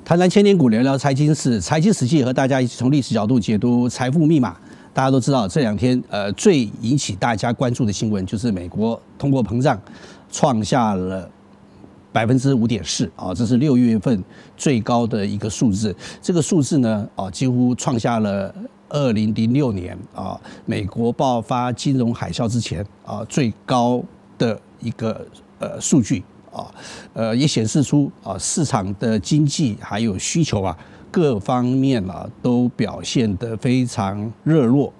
谈谈千年股，聊聊财经史，财经史记和大家一起从历史角度解读财富密码。大家都知道，这两天最引起大家关注的新闻就是美国通货膨胀创下了5.4%啊，这是6月份最高的一个数字。这个数字呢几乎创下了2006年美国爆发金融海啸之前最高的一个数据。也显示出市场的经济还有需求各方面都表现得非常热络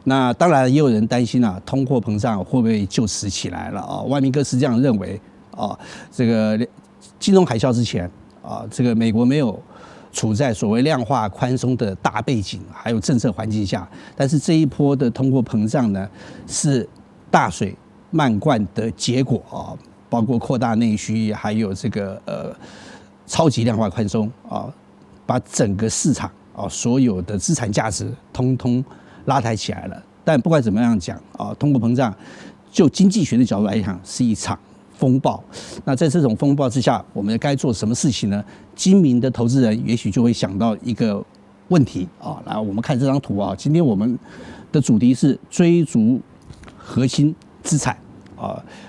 那当然也有人担心通货膨胀会不会就此起来了万明哥是这样认为这个金融海啸之前这个美国没有处在所谓量化宽松的大背景还有政策环境下，但是这一波的通货膨胀呢是大水漫灌的结果包括扩大内需，还有这个超级量化宽松把整个市场所有的资产价值通通拉抬起来了。但不管怎么样讲通货膨胀就经济学的角度来讲是一场风暴。那在这种风暴之下，我们该做什么事情呢？精明的投资人也许就会想到一个问题来，我们看这张图今天我们的主题是追逐核心资产。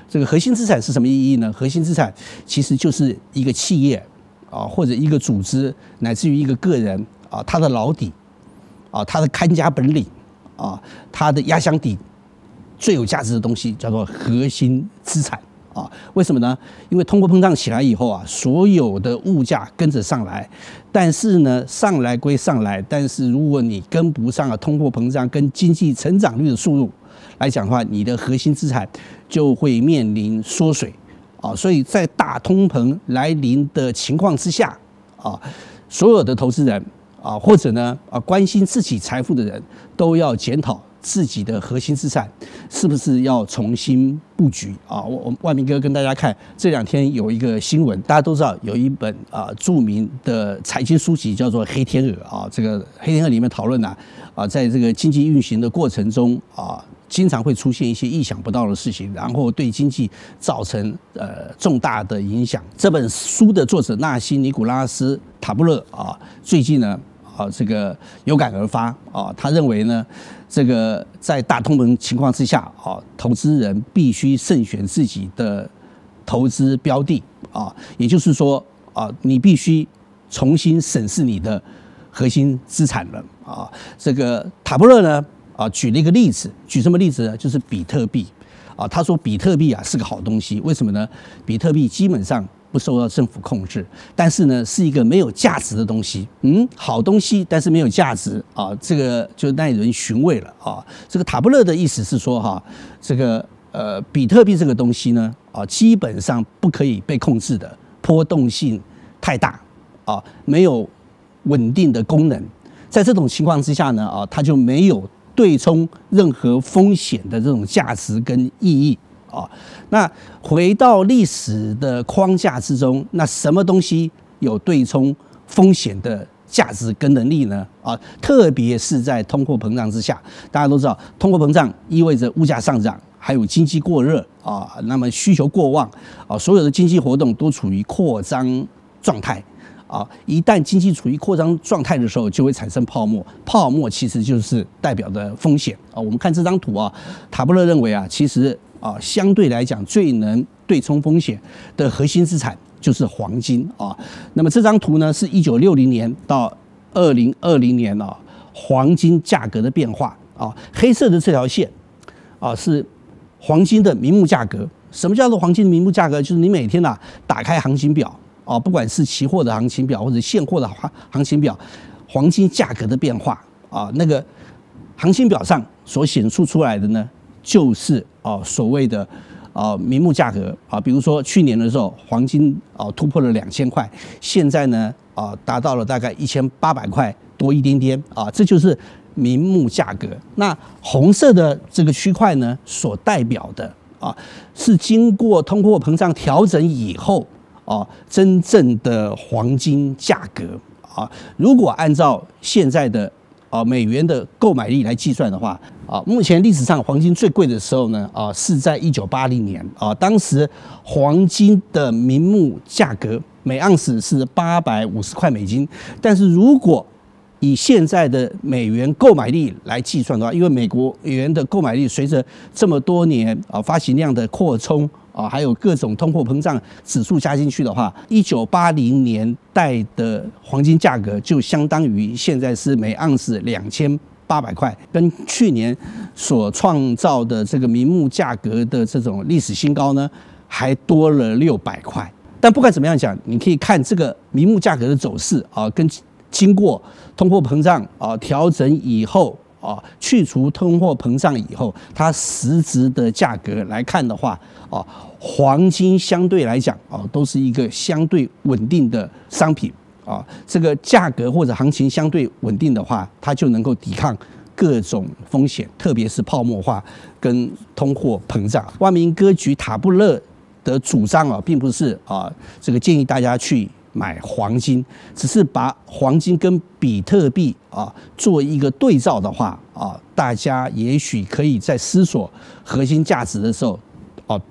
这个核心资产是什么意义呢？核心资产其实就是一个企业或者一个组织，乃至于一个个人他的老底他的看家本领他的压箱底最有价值的东西叫做核心资产为什么呢？因为通货膨胀起来以后所有的物价跟着上来，但是呢上来归上来，但是如果你跟不上通货膨胀跟经济成长率的速度来讲的话，你的核心资产就会面临缩水所以在大通膨来临的情况之下所有的投资人或者呢关心自己财富的人都要检讨自己的核心资产是不是要重新布局我万明哥跟大家看这两天有一个新闻，大家都知道有一本著名的财经书籍叫做《黑天鹅》这个《黑天鹅》里面讨论在这个经济运行的过程中经常会出现一些意想不到的事情，然后对经济造成重大的影响。这本书的作者纳西尼古拉斯塔布勒最近呢这个有感而发他认为呢，这个在大通膨情况之下投资人必须慎选自己的投资标的也就是说你必须重新审视你的核心资产了这个塔布勒呢举了一个例子，举什么例子呢？就是比特币他说比特币是个好东西，为什么呢？比特币基本上不受到政府控制，但是呢是一个没有价值的东西好东西但是没有价值这个就耐人寻味了这个塔布勒的意思是说这个比特币这个东西呢基本上不可以被控制的，波动性太大没有稳定的功能，在这种情况之下呢它就没有对冲任何风险的这种价值跟意义那回到历史的框架之中，那什么东西有对冲风险的价值跟能力呢特别是在通货膨胀之下，大家都知道通货膨胀意味着物价上涨，还有经济过热那么需求过旺所有的经济活动都处于扩张状态一旦经济处于扩张状态的时候，就会产生泡沫。泡沫其实就是代表的风险我们看这张图塔布勒认为其实相对来讲最能对冲风险的核心资产就是黄金那么这张图呢是1960年到2020年黄金价格的变化黑色的这条线是黄金的名目价格。什么叫做黄金的名目价格？就是你每天打开行情表不管是期货的行情表或者现货的行情表，黄金价格的变化那个行情表上所显示出来的呢，就是所谓的名目价格比如说去年的时候，黄金突破了2000块，现在呢达到了大概1800块多一点点这就是名目价格。那红色的这个区块呢，所代表的是经过通货膨胀调整以后真正的黄金价格如果按照现在的美元的购买力来计算的话目前历史上黄金最贵的时候呢是在1980年当时黄金的名目价格每盎司是850块美金，但是如果以现在的美元购买力来计算的话，因为美国元的购买力随着这么多年发行量的扩充还有各种通货膨胀指数加进去的话，1980年代的黄金价格就相当于现在是每盎司2800块，跟去年所创造的这个名目价格的这种历史新高呢，还多了600块。但不管怎么样讲，你可以看这个名目价格的走势跟经过通货膨胀调整以后去除通货膨胀以后，它实质的价格来看的话黄金相对来讲都是一个相对稳定的商品这个价格或者行情相对稳定的话，它就能够抵抗各种风险，特别是泡沫化跟通货膨胀。万民歌局塔布勒的主张并不是这个建议大家去买黄金，只是把黄金跟比特币做一个对照的话大家也许可以在思索核心价值的时候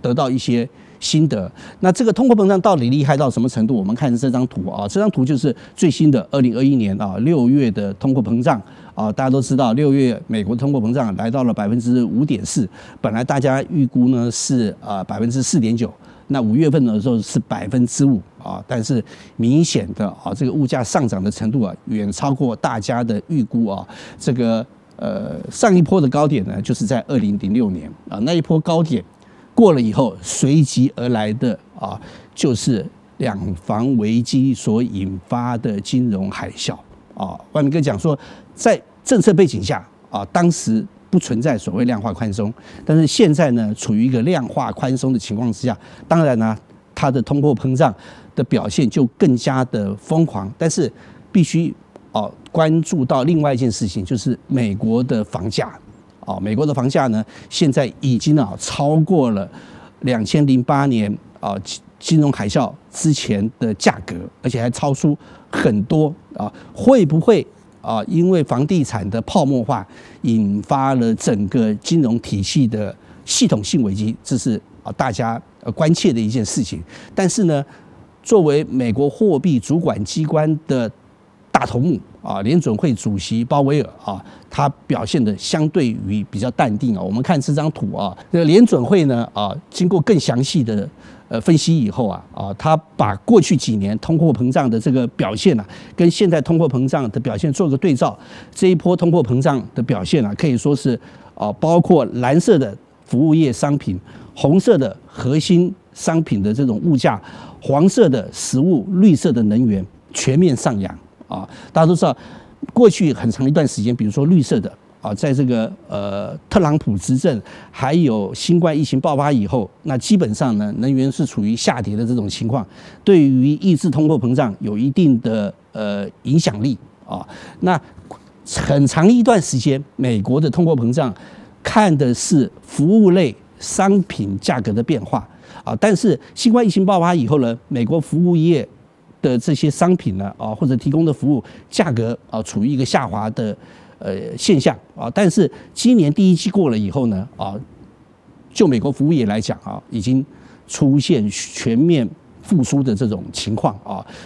得到一些心得。那这个通货膨胀到底厉害到什么程度？我们看这张图这张图就是最新的2021年6月的通货膨胀大家都知道6月美国通货膨胀来到了5.4%，本来大家预估呢是4.9%。那5月份的时候是5%但是明显的这个物价上涨的程度远超过大家的预估这个上一波的高点呢，就是在2006年那一波高点过了以后，随即而来的就是两房危机所引发的金融海啸万明哥讲说，在政策背景下当时不存在所谓量化宽松，但是现在呢，处于一个量化宽松的情况之下，当然呢，它的通货膨胀的表现就更加的疯狂。但是必须关注到另外一件事情，就是美国的房价美国的房价呢，现在已经超过了2008年金融海啸之前的价格，而且还超出很多会不会因为房地产的泡沫化引发了整个金融体系的系统性危机，这是大家关切的一件事情。但是呢，作为美国货币主管机关的大头目联准会主席鲍威尔他表现的相对于比较淡定我们看这张图这个联准会呢经过更详细的分析以后他把过去几年通货膨胀的这个表现跟现在通货膨胀的表现做个对照。这一波通货膨胀的表现可以说是包括蓝色的服务业商品、红色的核心商品的这种物价、黄色的食物、绿色的能源全面上扬大家都知道，过去很长一段时间，比如说绿色的在这个特朗普执政还有新冠疫情爆发以后，那基本上呢，能源是处于下跌的这种情况，对于抑制通货膨胀有一定的影响力那很长一段时间，美国的通货膨胀看的是服务类商品价格的变化但是新冠疫情爆发以后呢，美国服务业的这些商品呢或者提供的服务价格处于一个下滑的现象但是今年第一季过了以后呢就美国服务业来讲已经出现全面复苏的这种情况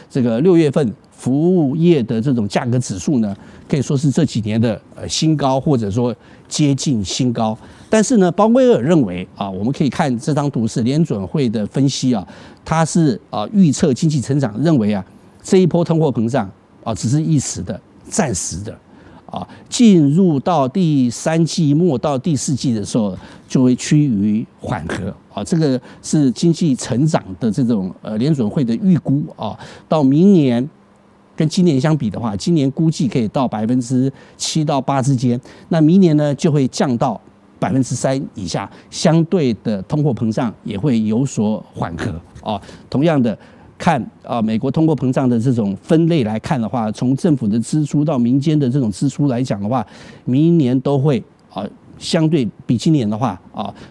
这个6月份服务业的这种价格指数呢，可以说是这几年的新高，或者说接近新高。但是呢，鲍威尔认为我们可以看这张图是联准会的分析他是预测经济成长，认为这一波通货膨胀只是一时的、暂时的进入到第3季末到第4季的时候，就会趋于缓和这个是经济成长的这种联准会的预估到明年跟今年相比的话，今年估计可以到7%到8%之间，那明年呢就会降到3%以下，相对的通货膨胀也会有所缓和同样的。看美国通货膨胀的这种分类来看的话，从政府的支出到民间的这种支出来讲的话，明年都会相对比今年的话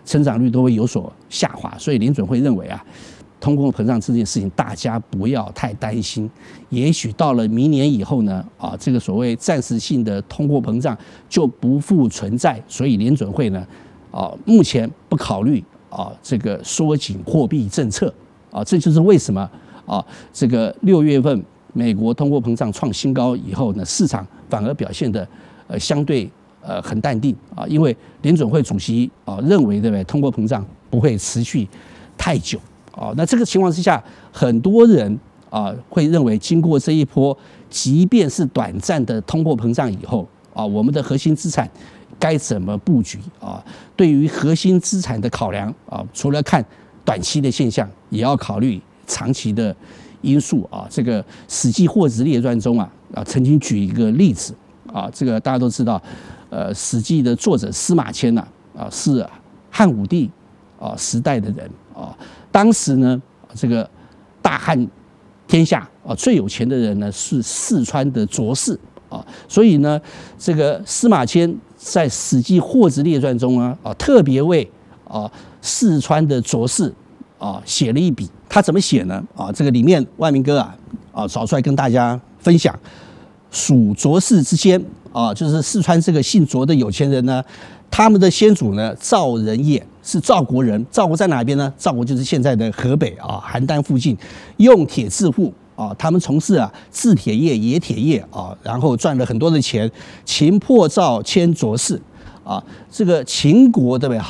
成长率都会有所下滑，所以联准会认为通货膨胀这件事情大家不要太担心，也许到了明年以后呢这个所谓暂时性的通货膨胀就不复存在，所以联准会呢目前不考虑这个缩紧货币政策这就是为什么啊，这个6月份美国通货膨胀创新高以后呢，市场反而表现的相对很淡定啊，因为联准会主席啊认为对不对，通货膨胀不会持续太久啊。那这个情况之下，很多人啊会认为，经过这一波，即便是短暂的通货膨胀以后啊，我们的核心资产该怎么布局啊？对于核心资产的考量啊，除了看短期的现象，也要考虑长期的因素啊。这个《史记·货殖列传》中曾经举一个例子啊，这个大家都知道，《史记》的作者司马迁是汉武帝时代的人啊。当时呢，这个大汉天下最有钱的人呢是四川的卓氏啊，所以呢，这个司马迁在《史记·货殖列传》中特别为四川的卓氏写了一笔。他怎么写呢？这个里面万明哥找出来跟大家分享。蜀卓氏之先就是四川这个姓卓的有钱人呢，他们的先祖呢赵人也，是赵国人。赵国在哪边呢？赵国就是现在的河北邯郸附近，用铁致富他们从事制铁业、冶铁业然后赚了很多的钱。秦破赵，迁卓氏这个秦国对不对？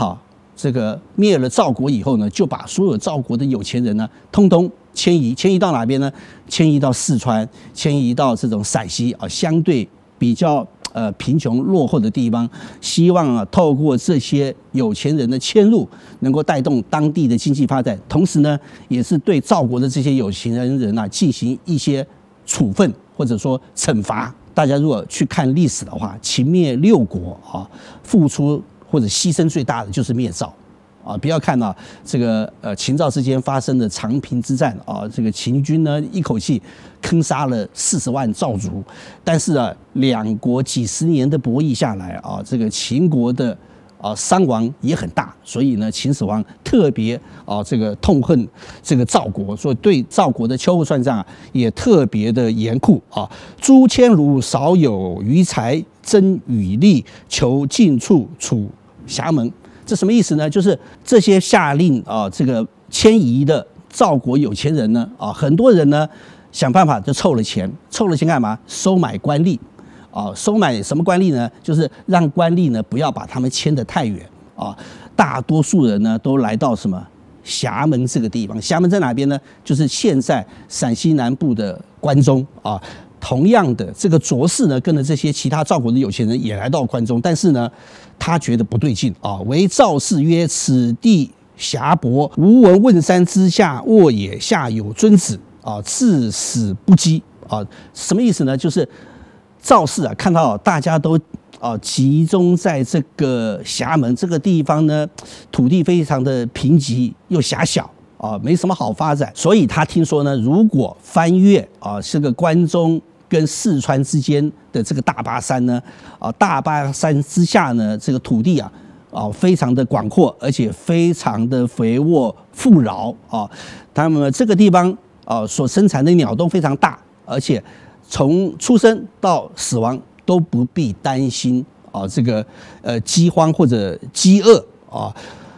这个灭了赵国以后呢，就把所有赵国的有钱人呢，通通迁移到哪边呢？迁移到四川，迁移到这种陕西相对比较贫穷落后的地方，希望透过这些有钱人的迁入，能够带动当地的经济发展，同时呢，也是对赵国的这些有钱人进行一些处分或者说惩罚。大家如果去看历史的话，秦灭6国付出或者牺牲最大的就是灭赵不要看这个秦赵之间发生的长平之战这个秦军呢一口气坑杀了40万赵族，但是两国几十年的博弈下来这个秦国的伤亡也很大，所以呢秦始皇特别这个痛恨这个赵国，所以对赵国的秋后算账也特别的严酷诛千儒，少有余财，增羽力，求尽处，处侠门。这什么意思呢？就是这些下令这个迁移的赵国有钱人呢很多人呢想办法就凑了钱干嘛？收买官吏收买什么官吏呢？就是让官吏呢不要把他们迁得太远大多数人呢都来到什么侠门这个地方。侠门在哪边呢？就是现在陕西南部的关中同样的，这个卓氏呢，跟着这些其他赵国的有钱人也来到关中，但是呢，他觉得不对劲为赵氏曰：“此地狭薄，吾闻汶山之下沃野，下有尊子至死不击什么意思呢？就是赵氏看到大家都集中在这个峡门这个地方呢，土地非常的贫瘠又狭小没什么好发展，所以他听说呢，如果翻越这个关中跟四川之间的这个大巴山呢，大巴山之下呢，这个土地非常的广阔，而且非常的肥沃富饶他们这个地方所生产的鸟都非常大，而且从出生到死亡都不必担心这个饥荒或者饥饿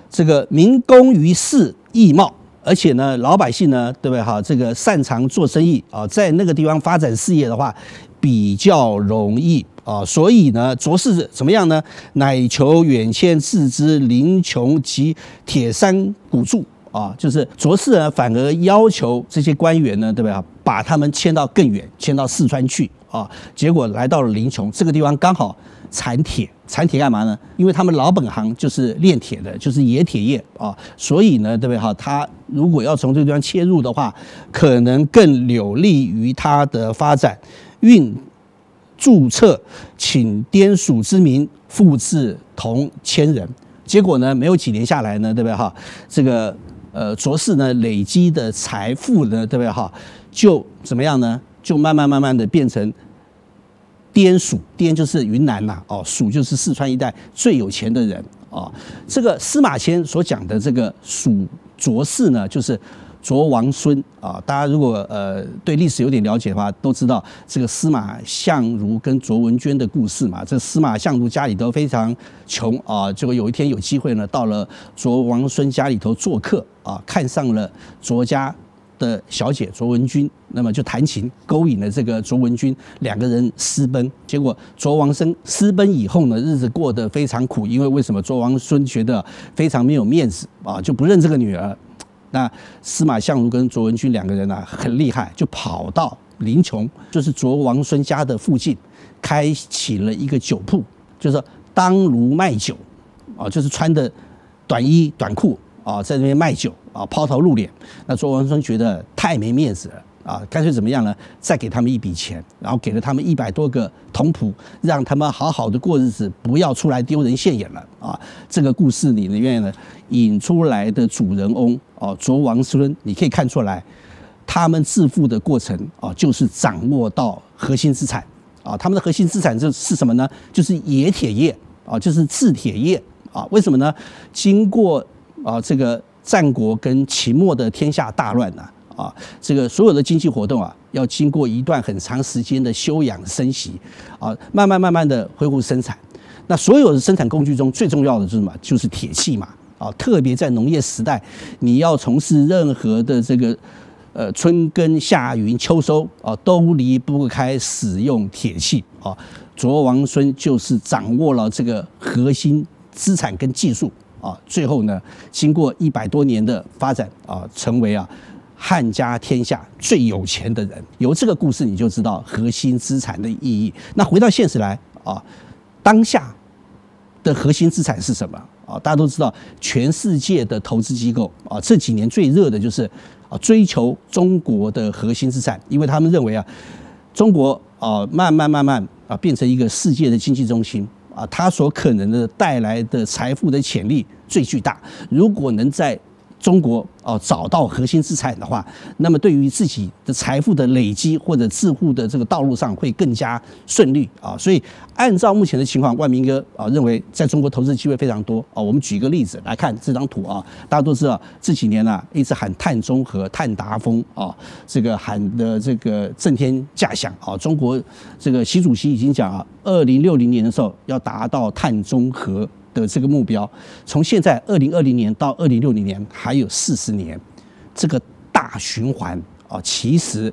这个民工于市易贸。而且呢，老百姓呢，对不对？这个擅长做生意在那个地方发展事业的话，比较容易所以呢，卓氏怎么样呢？乃求远迁置之临邛及铁山古筑就是卓氏呢，反而要求这些官员呢，对不对？把他们迁到更远，迁到四川去结果来到了临邛这个地方，刚好产铁干嘛呢？因为他们老本行就是炼铁的，就是冶铁业所以呢，对不对？他如果要从这个地方切入的话，可能更有利于他的发展。运注册，请滇蜀之民复置同千人。结果呢，没有几年下来呢，对不对？这个卓氏呢累积的财富呢，对不对？就怎么样呢？就慢慢的变成滇蜀，滇就是云南蜀就是四川一带最有钱的人这个司马迁所讲的这个蜀卓氏呢，就是卓王孙大家如果对历史有点了解的话，都知道这个司马相如跟卓文娟的故事嘛。这司马相如家里头非常穷结果有一天有机会呢，到了卓王孙家里头做客看上了卓家的小姐卓文君，那么就弹琴勾引了这个卓文君，两个人私奔。结果卓王孙私奔以后呢，日子过得非常苦，因为为什么卓王孙觉得非常没有面子啊，就不认这个女儿。那司马相如跟卓文君两个人啊很厉害，就跑到临邛，就是卓王孙家的附近，开启了一个酒铺，就是当炉卖酒啊，就是穿的短衣短裤啊，在那边卖酒啊，抛头露脸。那卓王孙觉得太没面子了啊，干脆怎么样呢？再给他们一笔钱，然后给了他们100多个童仆，让他们好好的过日子，不要出来丢人现眼了啊。这个故事里面呢，引出来的主人翁啊，卓王孙，你可以看出来，他们致富的过程啊，就是掌握到核心资产啊。他们的核心资产是什么呢？就是冶铁业啊，就是制铁业啊。为什么呢？经过这个战国跟秦末的天下大乱呢这个所有的经济活动要经过一段很长时间的休养生息慢慢的恢复生产。那所有的生产工具中最重要的是什么？就是铁器嘛特别在农业时代，你要从事任何的这个春耕夏耘秋收都离不开使用铁器卓王孙就是掌握了这个核心资产跟技术最后呢，经过100多年的发展成为汉家天下最有钱的人。由这个故事你就知道核心资产的意义。那回到现实来当下的核心资产是什么大家都知道，全世界的投资机构这几年最热的就是追求中国的核心资产，因为他们认为中国慢慢变成一个世界的经济中心它所可能的带来的财富的潜力最巨大。如果能在中国找到核心资产的话，那么对于自己的财富的累积或者致富的这个道路上会更加顺利所以按照目前的情况，万明哥认为在中国投资机会非常多我们举一个例子来看这张图大家都知道这几年一直喊碳中和、碳达峰这个喊的这个震天价响中国这个习主席已经讲2060年的时候要达到碳中和的这个目标。从现在2020年到2060年还有40年，这个大循环其实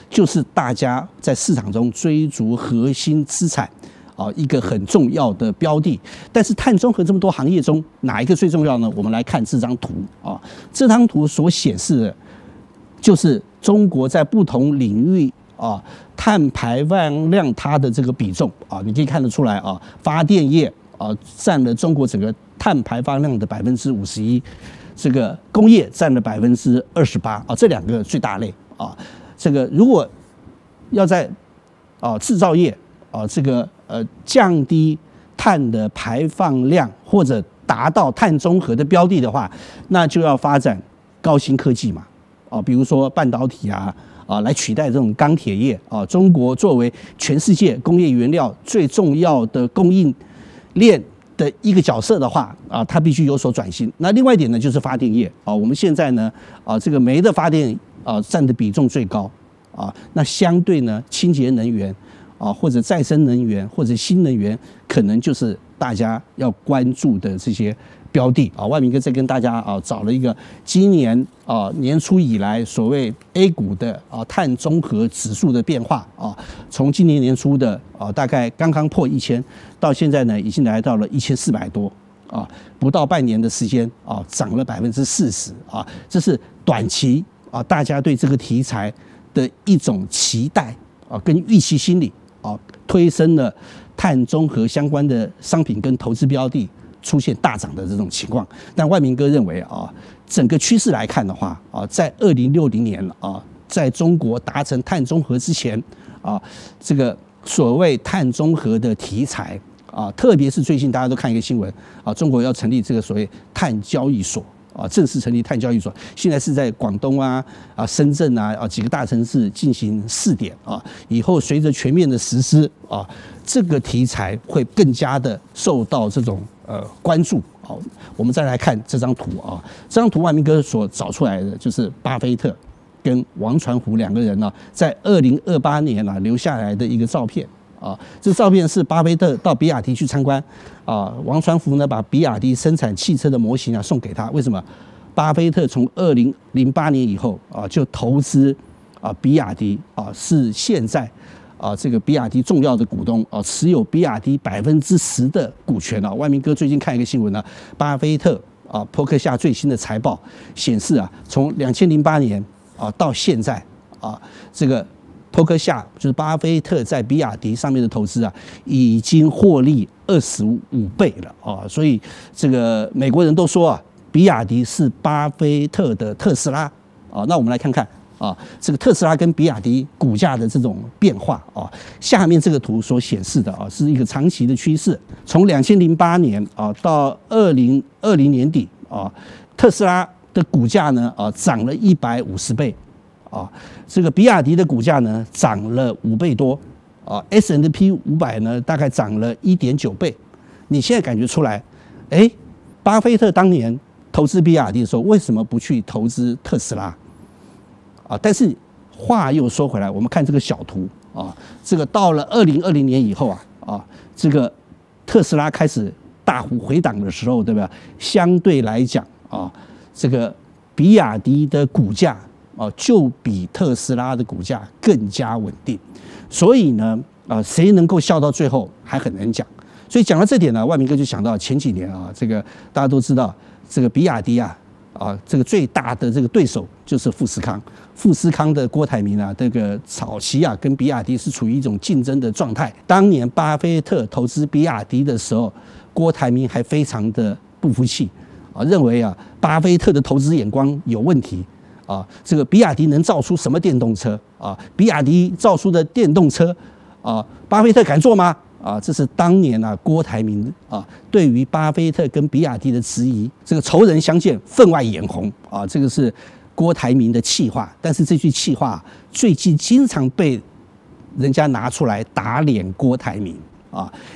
就是大家在市场中追逐核心资产一个很重要的标的。但是碳中和这么多行业中，哪一个最重要呢？我们来看这张图这张图所显示的就是中国在不同领域碳排放量它的这个比重你可以看得出来发电业占了中国整个碳排放量的51%，这个工业占了28%这两个最大类这个如果要在制造业这个降低碳的排放量或者达到碳中和的标的的话，那就要发展高新科技嘛比如说半导体来取代这种钢铁业中国作为全世界工业原料最重要的供应链的一个角色的话它必须有所转型。那另外一点呢，就是发电业我们现在呢这个煤的发电占的比重最高那相对呢清洁能源或者再生能源或者新能源可能就是大家要关注的这些标的万明哥再跟大家找了一个今年年初以来所谓 A 股的碳中和指数的变化从今年年初的大概刚刚破1000，到现在呢已经来到了1400多不到半年的时间涨了40%这是短期大家对这个题材的一种期待跟预期心理推升了碳中和相关的商品跟投资标的出现大涨的这种情况。但万明哥认为整个趋势来看的话在2060年在中国达成碳中和之前这个所谓碳中和的题材特别是最近大家都看一个新闻中国要成立这个所谓碳交易所正式成立碳交易所，现在是在广东深圳几个大城市进行试点以后随着全面的实施这个题材会更加的受到这种关注我们再来看这张图这张图万明哥所找出来的就是巴菲特跟王传福两个人在2028年留下来的一个照片这个照片是巴菲特到比亚迪去参观王传福呢把比亚迪生产汽车的模型送给他。为什么？巴菲特从2008年以后就投资比亚迪是现在这个比亚迪重要的股东持有比亚迪10%的股权万明哥最近看一个新闻巴菲特波克夏最新的财报显示从2008年到现在这个波克夏就是巴菲特在比亚迪上面的投资已经获利25倍了所以这个美国人都说比亚迪是巴菲特的特斯拉那我们来看看这个特斯拉跟比亚迪股价的这种变化下面这个图所显示的是一个长期的趋势，从2008年到2020年底特斯拉的股价呢涨了150倍这个比亚迪的股价呢涨了5倍多S&P 500呢大概涨了1.9倍。你现在感觉出来，巴菲特当年投资比亚迪的时候，为什么不去投资特斯拉但是话又说回来，我们看这个小图这个到了2020年以后这个特斯拉开始大幅回档的时候，对吧？相对来讲这个比亚迪的股价就比特斯拉的股价更加稳定，所以呢谁能够笑到最后还很难讲。所以讲到这点呢，万明哥就想到前几年这个大家都知道，这个比亚迪这个最大的这个对手就是富士康。富士康的郭台铭这个早期跟比亚迪是处于一种竞争的状态。当年巴菲特投资比亚迪的时候，郭台铭还非常的不服气认为巴菲特的投资眼光有问题这个比亚迪能造出什么电动车比亚迪造出的电动车巴菲特敢做吗？这是当年郭台铭对于巴菲特跟比亚迪的质疑，这个仇人相见分外眼红这个是郭台铭的气话。但是这句气话最近经常被人家拿出来打脸郭台铭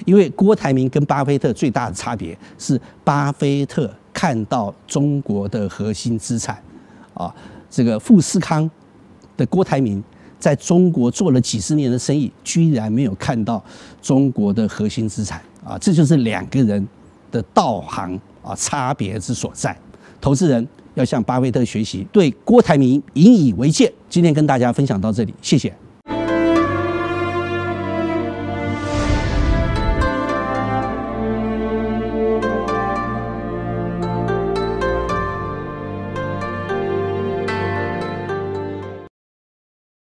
因为郭台铭跟巴菲特最大的差别是，巴菲特看到中国的核心资产这个富士康的郭台铭在中国做了几十年的生意，居然没有看到中国的核心资产这就是两个人的道行差别之所在。投资人要向巴菲特学习，对郭台铭引以为戒。今天跟大家分享到这里，谢谢。